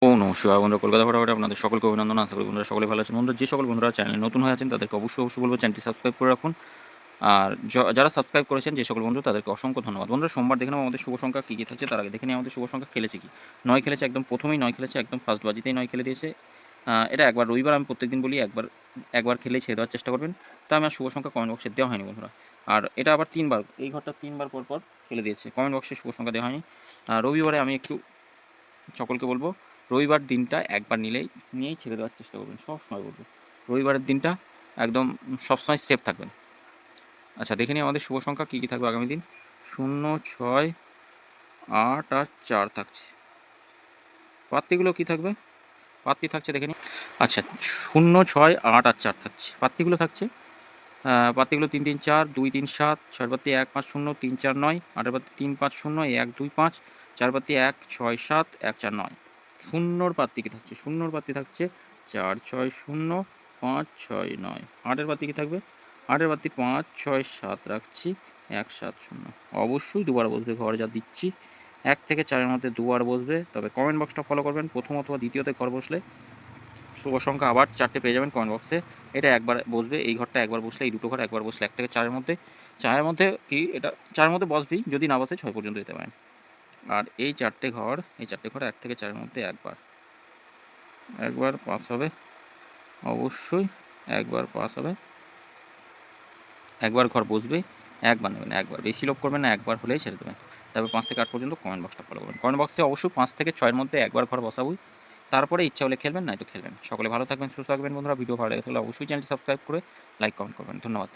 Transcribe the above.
ও নমস্কার বন্ধুরা, কলকাতা ফটাফটে আপনাদের সকলকে অভিনন্দন। আশা করি বন্ধুরা সকলে ভালো আছেন। বন্ধুরা, যে সকল বন্ধুরা চ্যানেলে নতুন হয়ে আছেন তাদেরকে অবশ্যই বলবো চ্যানেলটি সাবস্ক্রাইব করে রাখুন। আর যারা সাবস্ক্রাইব করেছেন যে সকল বন্ধু তাদেরকে অসংখ্য ধন্যবাদ। বন্ধুরা, সোমবার দেখে নেব আমাদের শুভ সংখ্যা কী কী থাকছে। তার আগে দেখে নিই আমাদের শুভ সংখ্যা খেলেছে কি। 9 খেলেছে, একদম প্রথমেই 9 খেলেছে, একদম ফার্স্ট বাজিতেই 9 খেলে দিয়েছে। এটা একবার রবিবার, আমি প্রত্যেকদিন বলি একবার একবার খেলেই ছেড়ে দেওয়ার চেষ্টা করবেন। তা আমি আর শুভ সংখ্যা কমেন্ট বক্সে দেওয়া হয়নি বন্ধুরা। আর এটা আবার 3বার, এই ঘরটা 3বার পর পর খেলে দিয়েছে, কমেন্ট বক্সে শুভ সংখ্যা দেওয়া হয়নি। রবিবারে আমি একটু সকলকে বলবো, রবিবার দিনটা একবার নিয়েই ছেড়ে দেওয়ার চেষ্টা করবেন, সবসময় বলবো রবিবারের দিনটা একদম সবসময় সেফ থাকবেন। আচ্ছা, দেখে নিই আমাদের শুভ সংখ্যা কী কী থাকবে আগামী দিন। 0, 6, 8 আর 4 থাকছে। পাত্তিগুলো কী থাকবে? পাত্তি থাকছে দেখে নিই। আচ্ছা, 0, 6, 8 আর 4 থাকছে। পাত্তিগুলো থাকছে, পাত্তিগুলো 3, 3, 4, 2, 3, 7, 6 পাত্তি 1, 5, 0, 3, 4, 9, 8 পাত্তি 3, 5, 0, 1, 2, 5, 4 পাত্তি 1, 6, 7, 1, 4, 9। শূন্যর পাত্তি কি থাকছে? শূন্যর পাত্তি থাকছে 4, 6, 0, 5, 6, 9। 8-এর পাত্তি কি থাকবে? 8-এর পাত্তি 5, 6, 7 রাখছি, 1, 7, 0। অবশ্যই দুবার বসবে, ঘরে যা দিচ্ছি 1 থেকে 4-এর মধ্যে দুবার বসবে। তবে কমেন্ট বক্সটা ফলো করবেন, প্রথম অথবা দ্বিতীয়তে ঘর বসলে শুভ সংখ্যা আবার 4টে পেয়ে যাবেন কমেন্ট বক্সে। এটা একবার বসবে, এই ঘরটা একবার বসলে, এই দুটো ঘর একবার বসলে 1 থেকে 4-এর মধ্যে। 4-এর মধ্যে কি এটা 4-এর মধ্যে বসবেই, যদি না বসে 6 পর্যন্ত যেতে পারেন। আর এই 4টে ঘর, এই 4টে ঘর 1 থেকে 4-এর মধ্যে একবার পাস হবে। অবশ্যই একবার পাস হবে, একবার ঘর বসবে, একবার নেবেন, একবার, বেশি লোভ করবেন না, একবার হলেই ছেড়ে দেবেন। তারপর 5 থেকে 8 পর্যন্ত কমেন্ট বক্সটা ফলো করবেন। কমেন্ট বক্সে অবশ্যই 5 থেকে 6-এর মধ্যে একবার ঘর বসাবই। তারপরে ইচ্ছা হলে খেলবেন, নয়তো খেলবেন। সকলে ভালো থাকবেন, সুস্থ থাকবেন বন্ধুরা। ভিডিও ভালো লেগে থাকলে অবশ্যই চ্যানেলটি সাবস্ক্রাইব করে লাইক কমেন্ট করবেন। ধন্যবাদ।